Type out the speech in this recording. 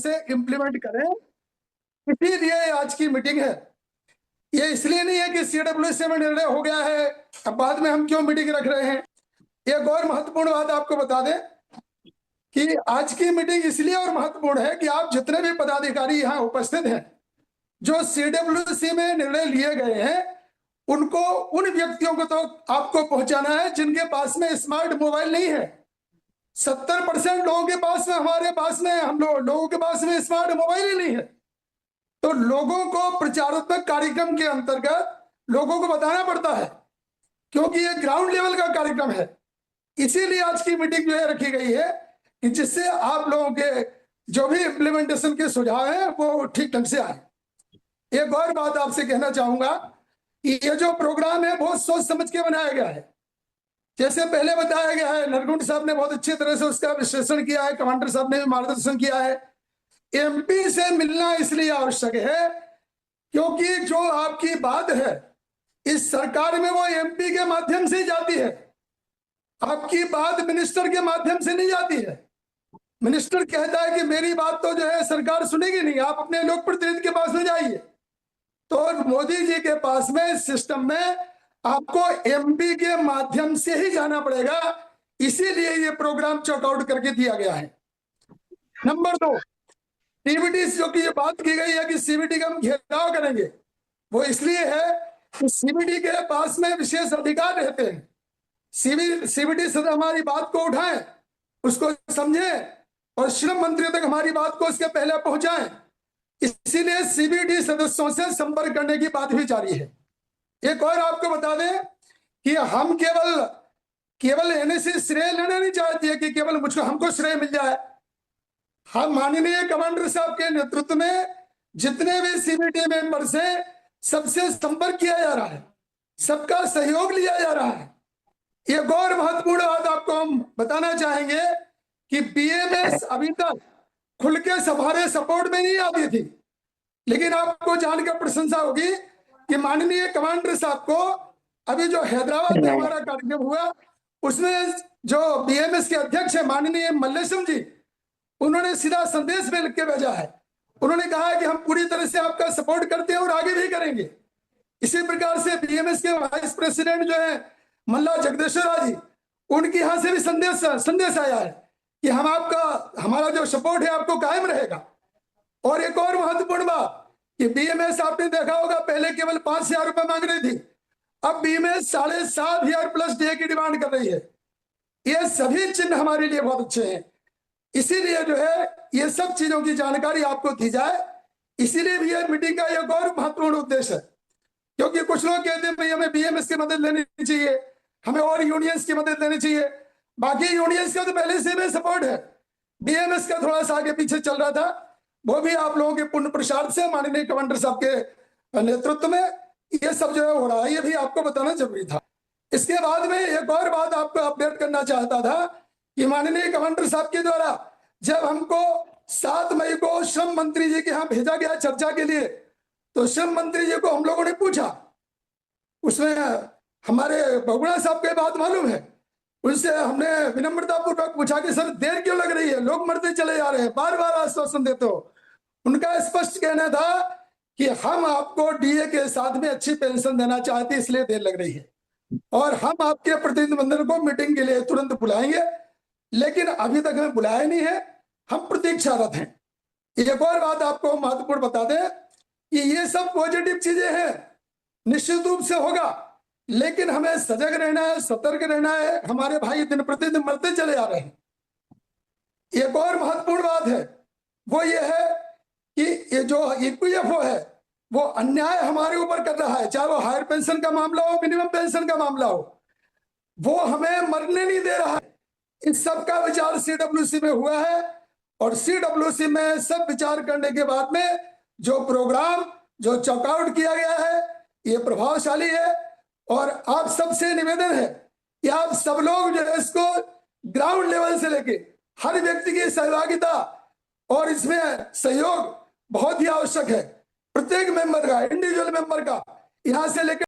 से इम्प्लीमेंट करें, इसीलिए आज की मीटिंग है। ये इसलिए नहीं है कि सीडब्ल्यूसी में निर्णय हो गया है, अब बाद में हम क्यों मीटिंग रख रहे हैं। एक और महत्वपूर्ण बात आपको बता दें कि आज की मीटिंग इसलिए और महत्वपूर्ण है कि आप जितने भी पदाधिकारी यहाँ उपस्थित हैं, जो सीडब्ल्यूसी में निर्णय लिए गए हैं, उनको, उन व्यक्तियों को तो आपको पहुंचाना है जिनके पास में स्मार्ट मोबाइल नहीं है। 70% लोगों के पास में, हमारे पास में, हम लोगों के पास में स्मार्ट मोबाइल ही नहीं है। तो लोगों को प्रचारात्मक कार्यक्रम के अंतर्गत लोगों को बताना पड़ता है, क्योंकि ये ग्राउंड लेवल का कार्यक्रम है। इसीलिए आज की मीटिंग जो है रखी गई है कि जिससे आप लोगों के जो भी इम्प्लीमेंटेशन के सुझाव हैं वो ठीक ढंग से आए। एक और बात आपसे कहना चाहूंगा कि ये जो प्रोग्राम है बहुत सोच समझ के बनाया गया है। जैसे पहले बताया गया है, नरगुंड साहब ने बहुत अच्छी तरह से उसका विश्लेषण किया है, कमांडर साहब ने भी मार्गदर्शन किया है। एमपी से मिलना इसलिए आवश्यक है क्योंकि जो आपकी बात है इस सरकार में वो एमपी के माध्यम से जाती है। आपकी बात मिनिस्टर के माध्यम से नहीं जाती है। मिनिस्टर कहता है कि मेरी बात तो जो है सरकार सुनेगी नहीं, आप अपने लोक प्रतिनिधि के पास में जाइए। तो मोदी जी के पास में इस सिस्टम में आपको एमपी के माध्यम से ही जाना पड़ेगा, इसीलिए ये प्रोग्राम चॉकआउट करके दिया गया है। नंबर 2, सीबीटी जो की ये बात की गई है कि सीबीटी का हम घेराव करेंगे, वो इसलिए है कि सीबीटी के पास में विशेष अधिकार रहते हैं। सीबीटी से हमारी बात को उठाएं, उसको समझें और श्रम मंत्री तक हमारी बात को उसके पहले पहुंचाएं। इसीलिए सीबीटी सदस्यों से संपर्क करने की बात भी जारी है। एक और आपको बता दें कि हम केवल एनएससी श्रेय लेना नहीं चाहती है कि केवल हमको श्रेय मिल जाए। हम माननीय कमांडर साहब के नेतृत्व में जितने भी सीबीटी मेंबर्स हैं, सबसे संपर्क किया जा रहा है, सबका सहयोग लिया जा रहा है। एक और महत्वपूर्ण बात आपको हम बताना चाहेंगे कि बीएमएस अभी तक खुल के हमारे सपोर्ट में नहीं आती थी, लेकिन आपको जानकर प्रशंसा होगी कि माननीय कमांडर साहब को अभी जो हैदराबाद में हमारा कार्यक्रम हुआ उसमें जो बीएमएस के अध्यक्ष है माननीय मल्लेशम जी, उन्होंने सीधा संदेश में लिख के भेजा है। उन्होंने कहा है कि हम पूरी तरह से आपका सपोर्ट करते हैं और आगे भी करेंगे। इसी प्रकार से बीएमएस के वाइस प्रेसिडेंट जो है मल्ला जगदेश्वर जी, उनके यहां से भी संदेश आया है कि हमारा जो सपोर्ट है आपको कायम रहेगा। और एक और महत्वपूर्ण बात कि बीएमएस आपने देखा होगा पहले केवल 5,000 रुपए मांग रही थी, अब बीएमएस 7,500 प्लस डे की डिमांड कर रही है। ये सभी चिन्ह हमारे लिए बहुत अच्छे हैं, इसीलिए जो है ये सब चीजों की जानकारी आपको दी जाए। इसीलिए भी ये मीटिंग का एक और महत्वपूर्ण उद्देश्य है, क्योंकि कुछ लोग कहते हैं भाई हमें बीएमएस की मदद लेनी चाहिए, हमें और यूनियंस की मदद लेनी चाहिए। बाकी यूनियंस का तो पहले से भी सपोर्ट है, बीएमएस का थोड़ा सा आगे पीछे चल रहा था, वो भी आप लोगों के पुण्य प्रसाद से माननीय कमांडर साहब के नेतृत्व में ये सब जो है हो रहा है, ये भी आपको बताना जरूरी था। इसके बाद में एक और बात आपको अपडेट करना चाहता था कि माननीय कमांडर साहब के द्वारा जब हमको 7 मई को श्रम मंत्री जी के यहाँ भेजा गया चर्चा के लिए, तो श्रम मंत्री जी को हम लोगों ने पूछा, उसमें हमारे बगुड़ा साहब के बात मालूम है, उनसे हमने विनम्रता पूर्वक पूछा कि सर देर क्यों लग रही है, लोग मरते चले जा रहे हैं, बार बार आश्वासन देते हो। उनका स्पष्ट कहना था कि हम आपको डीए के साथ में अच्छी पेंशन देना चाहते इसलिए देर लग रही है, और हम आपके प्रतिनिधिमंडल को मीटिंग के लिए तुरंत बुलाएंगे, लेकिन अभी तक हमें बुलाया नहीं है, हम प्रतीक्षारत हैं। एक और बात आपको महत्वपूर्ण बता दें कि ये सब पॉजिटिव चीजें हैं, निश्चित रूप से होगा, लेकिन हमें सजग रहना है, सतर्क रहना है। हमारे भाई दिन प्रतिदिन मरते चले आ रहे हैं। एक और महत्वपूर्ण बात है वो ये है कि ये जो ईपीएफओ है वो अन्याय हमारे ऊपर कर रहा है, चाहे वो हायर पेंशन का मामला हो, मिनिमम पेंशन का मामला हो, वो हमें मरने नहीं दे रहा है। इस सब का विचार सीडब्ल्यूसी में हुआ है, और सीडब्ल्यूसी में सब विचार करने के बाद में जो प्रोग्राम जो चॉकआउट किया गया है ये प्रभावशाली है। और आप सबसे निवेदन है कि आप सब लोग जो है इसको ग्राउंड लेवल से लेके हर व्यक्ति की सहभागिता और इसमें सहयोग बहुत ही आवश्यक है। प्रत्येक मेंबर का, इंडिविजुअल मेंबर का, यहां से लेकर